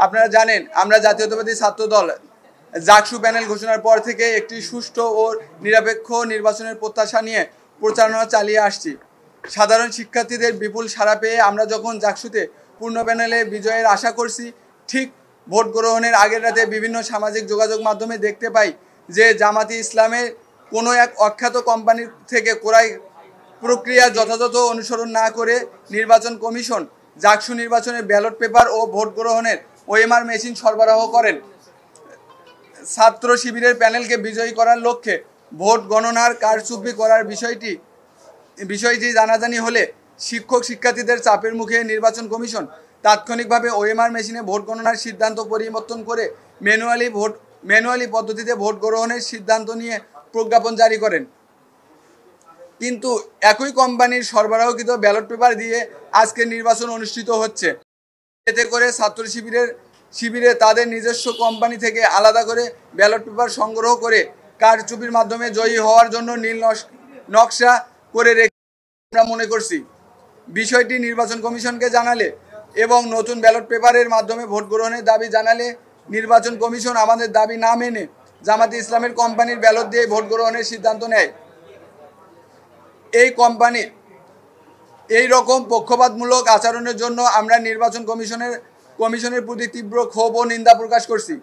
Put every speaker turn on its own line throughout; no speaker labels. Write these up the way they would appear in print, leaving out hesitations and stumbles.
আপনারা জানেন আমরা জাতীয়তাবাদী ছাত্রদল জাকসু প্যানেল ঘোষণার পর থেকে একটি সুষ্ঠু ও নিরপেক্ষ নির্বাচনের প্রত্যাশা নিয়ে প্রচারণা চালিয়ে আসছি। সাধারণ শিক্ষার্থীদের বিপুল সাড়া পেয়ে আমরা যখন জাকসুতে পূর্ণ প্যানেলে বিজয়ের আশা করছি, ঠিক ভোট গ্রহণের আগের রাতে বিভিন্ন সামাজিক যোগাযোগ মাধ্যমে দেখতে পাই যে জামাতি ইসলামের কোনো এক অখ্যাত কোম্পানির থেকে ক্রয় প্রক্রিয়া যথাযথ অনুসরণ না করে নির্বাচন কমিশন জাকসু নির্বাচনের ব্যালট পেপার ও ভোট গ্রহণের ওএমআর মেশিন সরবরাহ করেন। ছাত্র শিবিরের প্যানেলকে বিজয়ী করার লক্ষ্যে ভোট গণনার কারচুপি করার বিষয়টি জানাজানি হলে শিক্ষক শিক্ষার্থীদের চাপের মুখে নির্বাচন কমিশন তাৎক্ষণিকভাবে ওএমআর মেশিনে ভোট গণনার সিদ্ধান্ত পরিবর্তন করে ম্যানুয়ালি পদ্ধতিতে ভোট গ্রহণের সিদ্ধান্ত নিয়ে প্রজ্ঞাপন জারি করেন। কিন্তু একই কোম্পানির সরবরাহকৃত ব্যালট পেপার দিয়ে আজকে নির্বাচন অনুষ্ঠিত হচ্ছে। এতে করে ছাত্র শিবিরে তাদের নিজস্ব কোম্পানি থেকে আলাদা করে ব্যালট পেপার সংগ্রহ করে কারচুপির মাধ্যমে জয়ী হওয়ার জন্য নীল নকশা করে রেখে আমরা মনে করছি। বিষয়টি নির্বাচন কমিশনকে জানালে এবং নতুন ব্যালট পেপারের মাধ্যমে ভোট গ্রহণের দাবি জানালে নির্বাচন কমিশন আমাদের দাবি না মেনে জামাতি ইসলামের কোম্পানির ব্যালট দিয়ে ভোট গ্রহণের সিদ্ধান্ত নেয়। এই কোম্পানির এই রকম পক্ষপাতমূলক আচরণের জন্য আমরা নির্বাচন কমিশনের প্রতি তীব্র ক্ষোভ ও নিন্দা প্রকাশ করছি।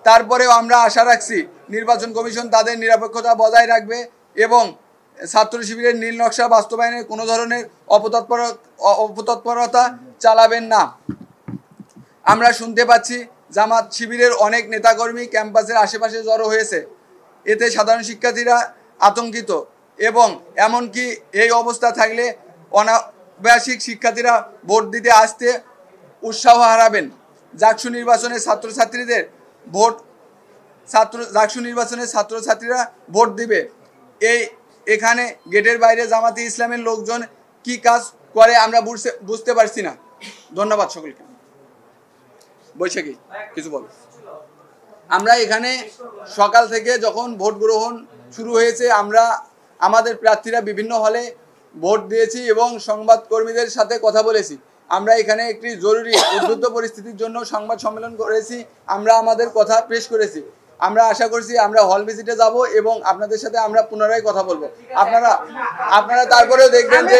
তারপরেও আমরা আশা রাখছি নির্বাচন কমিশন তাদের নিরপেক্ষতা বজায় রাখবে এবং ছাত্র শিবিরের নীল নকশা বাস্তবায়নে কোনো ধরনের অপতৎপরতা চালাবেন না। আমরা শুনতে পাচ্ছি জামাত শিবিরের অনেক নেতাকর্মী ক্যাম্পাসের আশেপাশে জড়ো হয়েছে। এতে সাধারণ শিক্ষার্থীরা আতঙ্কিত এবং এমনকি এই অবস্থা থাকলে অনাবাসিক শিক্ষার্থীরা ভোট দিতে আসতে উৎসাহ হারাবেন। জাকসু নির্বাচনে ছাত্রছাত্রীরা ভোট দিবে। এখানে গেটের বাইরে জামাতি ইসলামের লোকজন কি কাজ করে আমরা বুঝতে পারছি না। ধন্যবাদ সকলকে। বৈশাখী কিছু বল। আমরা এখানে সকাল থেকে যখন ভোট গ্রহণ শুরু হয়েছে আমরা আমাদের প্রার্থীরা বিভিন্ন হলে ভোট দিয়েছি এবং সংবাদকর্মীদের সাথে কথা বলেছি। আমরা এখানে একটি জরুরি উদ্বুদ্ধ পরিস্থিতির জন্য সংবাদ সম্মেলন করেছি। আমরা আমাদের কথা পেশ করেছি। আমরা আশা করছি আমরা হল ভিজিটে যাব এবং আপনাদের সাথে আমরা পুনরায় কথা বলবো। আপনারা তারপরেও দেখবেন যে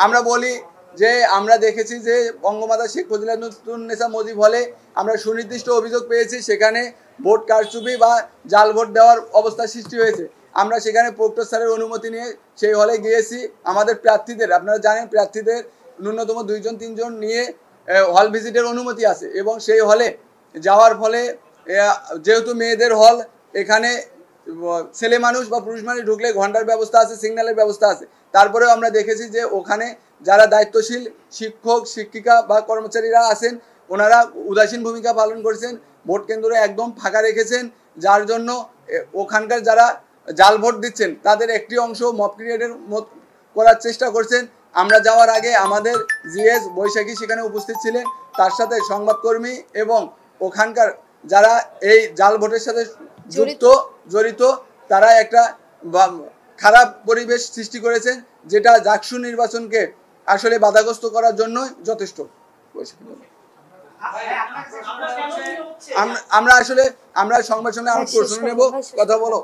আমরা বলি যে আমরা দেখেছি যে বঙ্গমাতা শেখ ফজিলাতুন্নেসা মুজিব হলে আমরা সুনির্দিষ্ট অভিযোগ পেয়েছি সেখানে ভোট কারচুপি বা জাল ভোট দেওয়ার অবস্থা সৃষ্টি হয়েছে। আমরা সেখানে প্রক্টর স্যারের অনুমতি নিয়ে সেই হলে গিয়েছি। আমাদের প্রার্থীদের আপনারা জানেন প্রার্থীদের ন্যূনতম 2-3 জন নিয়ে হল ভিজিটের অনুমতি আছে এবং সেই হলে যাওয়ার ফলে যেহেতু মেয়েদের হল এখানে ছেলে মানুষ বা পুরুষ মানুষ ঢুকলে ঘন্টার ব্যবস্থা আছে, সিগন্যালের ব্যবস্থা আছে। তারপরেও আমরা দেখেছি যে ওখানে যারা দায়িত্বশীল শিক্ষক শিক্ষিকা বা কর্মচারীরা আছেন ওনারা উদাসীন ভূমিকা পালন করেছেন, ভোট কেন্দ্র একদম ফাঁকা রেখেছেন, যার জন্য ওখানকার যারা জাল ভোট দিচ্ছেন তাদের একটি অংশ মব ক্রিয়েটের করার চেষ্টা করছেন। আমরা যাওয়ার আগে আমাদের জিএস বৈশাখী সেখানে উপস্থিত ছিলেন, তার সাথে সংবাদকর্মী এবং ওখানকার যারা এই জাল ভোটের সাথে জড়িত তারা একটা খারাপ পরিবেশ সৃষ্টি করেছেন যেটা জাকসু নির্বাচনকে আসলে বাধাগ্রস্ত করার জন্য যথেষ্ট। আমরা সংবাদ শুনে আরো প্রশ্ন নেব। কথা বলো,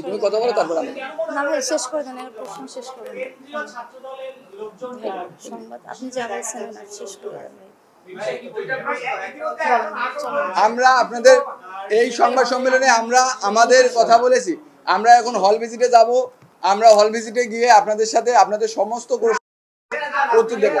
তুমি কথা বলো তারপর
শেষ করে দেন। প্রশ্ন শেষ করে দেন। সংবাদ আপনি যা বলছেন না শেষ করে দেন।
আমরা আপনাদের এই সংবাদ সম্মেলনে আমরা আমাদের কথা বলেছি। আমরা এখন হল ভিজিটে যাব। আমরা হল ভিজিটে গিয়ে আপনাদের সাথে আপনাদের সমস্ত উত্তর দেব।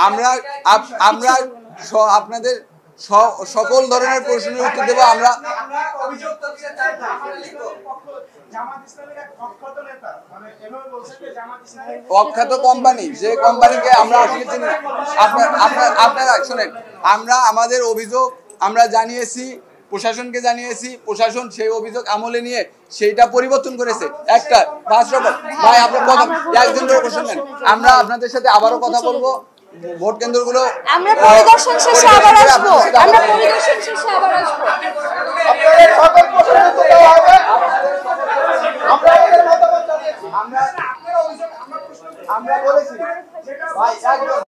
আমরা আপনাদের সকল ধরনের প্রশ্নের উত্তর দেব। আমরা অখ্যাত কোম্পানি, যে কোম্পানিকে আমরা আসলে চিনি। আপনারা শুনেন, আমরা আমাদের অভিযোগ আমরা জানিয়েছি, প্রশাসনকে জানিয়েছি, প্রশাসন সেই অভিযোগ আমলে নিয়ে সেইটা পরিবর্তন করেছে। একটা ভাই আপনার কথা একজন ধরে প্রশ্ন নেন। আমরা আপনাদের সাথে আবারও কথা বলবো। ভোট কেন্দ্রগুলো
আমরা পরিদর্শন শেষে আবার আসবো। আমরা পরিদর্শন শেষে আবার আসবো।
আপনাদের সকল প্রশ্নের উত্তর দেওয়া হবে। আমরা এর মতামত জানিয়েছি। আমরা বলেছি ভাই একদম